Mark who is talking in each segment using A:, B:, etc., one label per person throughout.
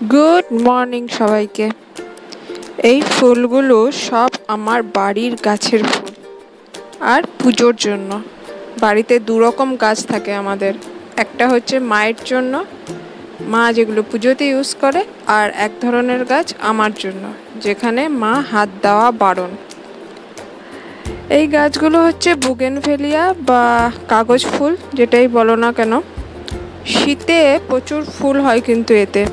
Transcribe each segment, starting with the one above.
A: Good morning সবাইকে। এই ফুলগুলো সব আমার বাড়ির গাছের ফুল আর পুজোর জন্য। বাড়িতে দুরকম গাছ থাকে আমাদের, একটা হচ্ছে মায়ের জন্য, মা যেগুলো পুজোতে ইউজ করে, আর এক ধরনের গাছ আমার জন্য, যেখানে মা হাত দেওয়া বারণ। এই গাছগুলো হচ্ছে বুগেনভেলিয়া বা কাগজ ফুল, যেটাই বলো না কেন। শীতে প্রচুর ফুল হয় কিন্তু এতে,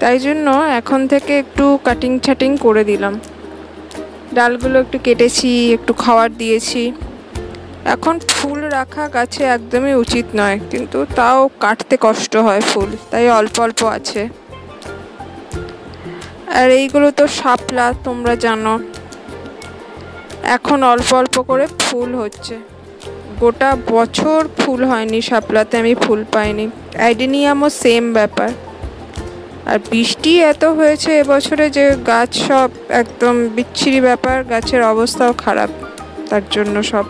A: তাই জন্য এখন থেকে একটু কাটিং ছাটিং করে দিলাম। ডালগুলো একটু কেটেছি, একটু খাবার দিয়েছি। এখন ফুল রাখা গাছে একদমই উচিত নয়, কিন্তু তাও কাটতে কষ্ট হয় ফুল, তাই অল্প অল্প আছে। আর এইগুলো তো শাপলা, তোমরা জানো। এখন অল্প অল্প করে ফুল হচ্ছে, গোটা বছর ফুল হয়নি শাপলাতে, আমি ফুল পাইনি। অ্যাডেনিয়ামও সেম ব্যাপার। আর বৃষ্টি এত হয়েছে এবছরে যে গাছ সব একদম বিচ্ছিরি ব্যাপার, গাছের অবস্থাও খারাপ তার জন্য সব।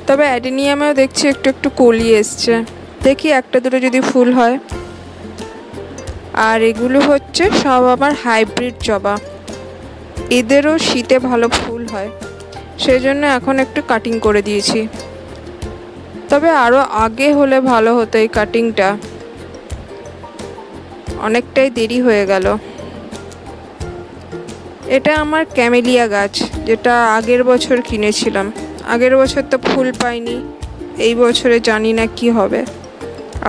A: তবে অ্যাডেনিয়ামেও দেখছি একটু একটু কলি এসছে, দেখি একটা দুটো যদি ফুল হয়। আর এগুলো হচ্ছে সব আমার হাইব্রিড জবা, এদেরও শীতে ভালো ফুল হয়, সেই জন্য এখন একটু কাটিং করে দিয়েছি। তবে আরও আগে হলে ভালো হতো এই কাটিংটা, অনেকটাই দেরি হয়ে গেল। এটা আমার ক্যামেলিয়া গাছ, যেটা আগের বছর কিনেছিলাম। আগের বছর তো ফুল পাইনি, এই বছরে জানি না কি হবে,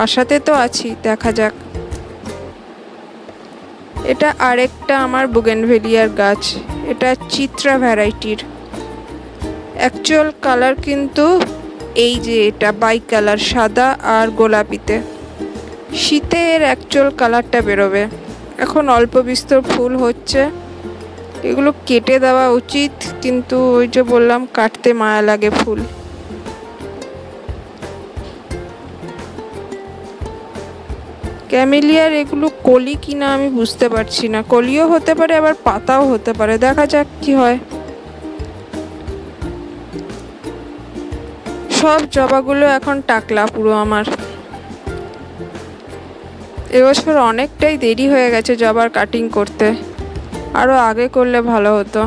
A: আশাতে তো আছি, দেখা যাক। এটা আরেকটা আমার বুগেনভেলিয়ার গাছ, এটা চিত্রা ভ্যারাইটির। অ্যাকচুয়াল কালার কিন্তু এই যে এটা বাই কালার, সাদা আর গোলাপিতে। শীতে এর অ্যাকচুয়াল কালারটা বেরোবে। এখন অল্প বিস্তর ফুল হচ্ছে, এগুলো কেটে দেওয়া উচিত, কিন্তু ওই যে বললাম কাটতে মায়া লাগে ফুল। ক্যামেলিয়ার এগুলো কলি কিনা আমি বুঝতে পারছি না, কলিও হতে পারে আবার পাতাও হতে পারে, দেখা যাক কি হয়। সব জবাগুলো এখন টাকলা পুরো আমার। এবছর অনেকটাই দেরি হয়ে গেছে জবার কাটিং করতে, আরও আগে করলে ভালো হতো,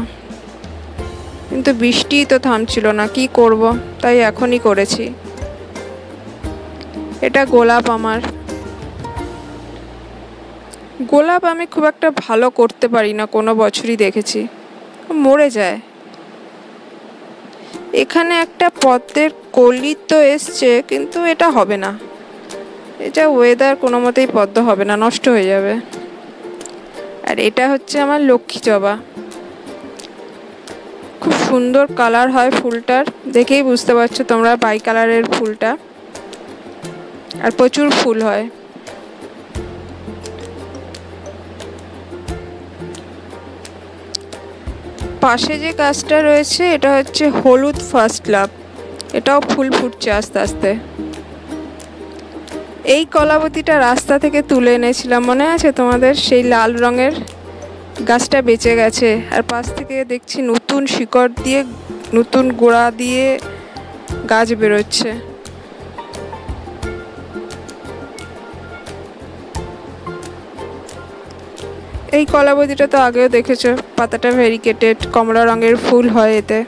A: কিন্তু বৃষ্টিই তো থামছিল না, কি করব, তাই এখনই করেছি। এটা গোলাপ আমার। গোলাপ আমি খুব একটা ভালো করতে পারি না, কোনো বছরই দেখেছি মরে যায়। এখানে একটা পদ্মের কলি তো এসছে, কিন্তু এটা হবে না, এটা ওয়েদার কোনো মতেই পদ্ম হবে না, নষ্ট হয়ে যাবে। আর এটা হচ্ছে আমার লক্ষ্মী জবা, খুব সুন্দর কালার হয় ফুলটার, দেখেই বুঝতে পারছো তোমরা, বাই কালারের ফুলটা, আর প্রচুর ফুল হয়। পাশে যে গাছটা রয়েছে এটা হচ্ছে হলুদ ফার্স্ট লাভ, এটাও ফুল ফুটছে আস্তে আস্তে। এই কলাবতীটা রাস্তা থেকে তুলে এনেছিলাম, মনে আছে তোমাদের? সেই লাল রঙের গাছটা বেঁচে গেছে, আর পাশ থেকে দেখছি নতুন শিকড় দিয়ে, নতুন গোড়া দিয়ে গাছ বেরোচ্ছে। এই কলাবতীটা তো আগেও দেখেছো, পাতাটা ভেরিকেটেড, কমলা রঙের ফুল হয় এতে।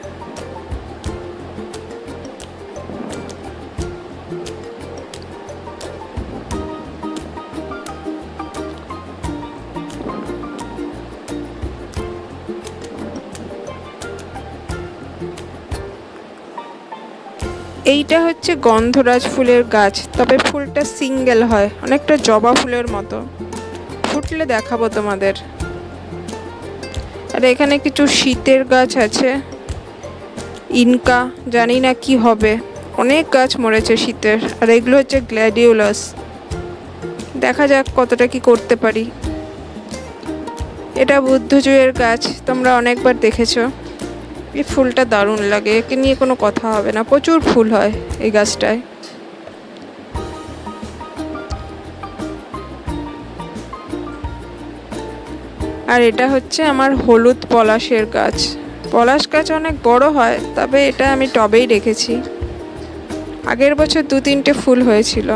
A: এইটা হচ্ছে গন্ধরাজ ফুলের গাছ, তবে ফুলটা সিঙ্গেল হয়, অনেকটা জবা ফুলের মতো, ফুটলে দেখাবো তোমাদের। আর এখানে কিছু শীতের গাছ আছে, ইনকা, জানি না কি হবে, অনেক গাছ মরেছে শীতের। আর এগুলো হচ্ছে গ্ল্যাডিওলাস, দেখা যাক কতটা কি করতে পারি। এটা বুদ্ধজয়ের গাছ, তোমরা অনেকবার দেখেছো, এই ফুলটা দারুণ লাগে, একে নিয়ে কোনো কথা হবে না, প্রচুর ফুল হয় এই গাছটায়। আর এটা হচ্ছে আমার হলুদ পলাশের গাছ, পলাশ গাছ অনেক বড় হয়, তবে এটা আমি টবেই রেখেছি, আগের বছর 2-3টে ফুল হয়েছিল।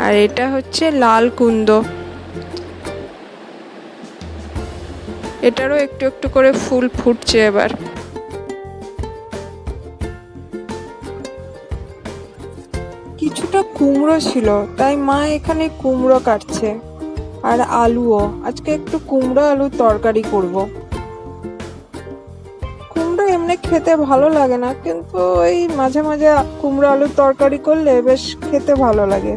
A: আর এটা হচ্ছে লাল কুন্দ, এটারও একটু একটু করে ফুল ফুটছে এবার। কিছুটা কুমড়ো ছিল, তাই মা এখানে কুমড়ো কাটছে, আর আলুও। আজকে একটু কুমড়ো আলুর তরকারি করব। কুমড়ো এমনি খেতে ভালো লাগে না, কিন্তু এই মাঝে মাঝে কুমড়ো আলুর তরকারি করলে বেশ খেতে ভালো লাগে।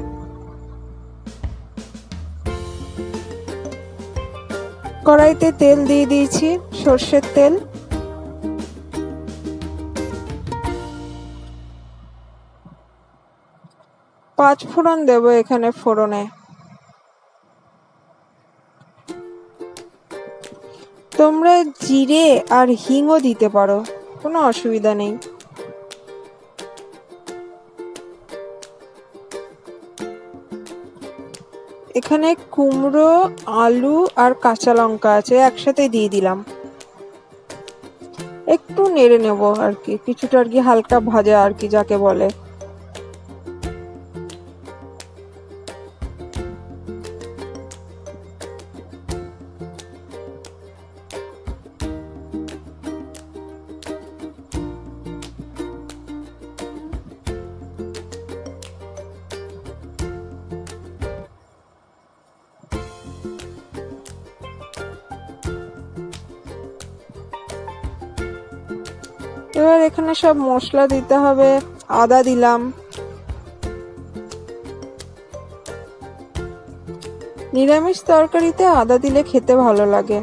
A: কড়াইতে তেল দিয়ে দিয়েছি, সর্ষের তেল। পাঁচ ফোড়ন দেবো এখানে। ফোড়নে তোমরা জিরে আর হিংও দিতে পারো, কোনো অসুবিধা নেই। এখানে কুমড়ো, আলু আর কাঁচা লঙ্কা আছে, একসাথে দিয়ে দিলাম। একটু নেড়ে নেবো আর কি, কিছুটা আর কি হালকা ভাজা আর কি যাকে বলে। এবার এখানে সব মশলা দিতে হবে। আদা দিলাম, নিরামিষ তরকারিতে আদা দিলে খেতে ভালো লাগে,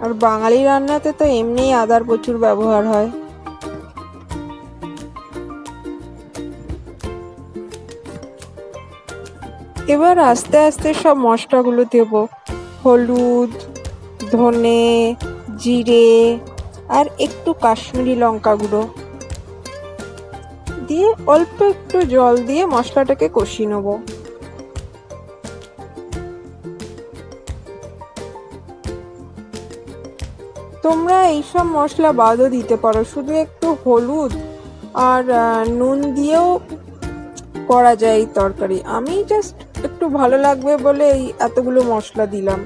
A: আর বাঙালি রান্নাতে তো এমনিই আদার প্রচুর ব্যবহার হয়। এবার আস্তে আস্তে সব মশলাগুলো দেব। হলুদ, ধনে, জিরে আর একটু কাশ্মীরি লঙ্কা গুঁড়ো দিয়ে অল্প একটু জল দিয়ে মশলাটাকে কষিয়ে নেব। তোমরা এইসব মশলা বাদও দিতে পারো, শুধু একটু হলুদ আর নুন দিয়েও করা যায় এই তরকারি। আমি জাস্ট একটু ভালো লাগবে বলে এই এতগুলো মশলা দিলাম।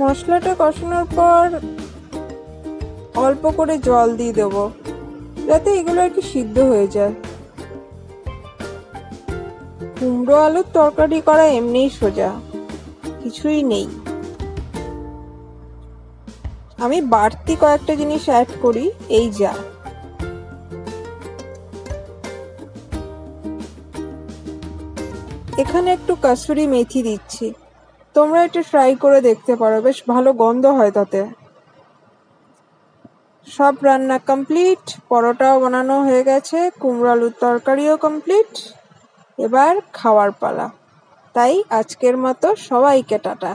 A: মশলাটা কষানোর পর অল্প করে জল দিয়ে দেবো, যাতে এগুলো আর কি সিদ্ধ হয়ে যায়। কুমড়ো আলুর তরকারি করা এমনিই সোজা, কিছুই নেই। আমি বাড়তি কয়েকটা জিনিস অ্যাড করি, এই যা। এখানে একটু কাসুরি মেথি দিচ্ছি, তোমরা এটা ট্রাই করে দেখতে পারো, বেশ ভালো গন্ধ হয় তাতে। সব রান্না কমপ্লিট, পরোটাও বানানো হয়ে গেছে, কুমড়ো আলুর তরকারিও কমপ্লিট। এবার খাওয়ার পালা। তাই আজকের মতো সবাইকে টাটা।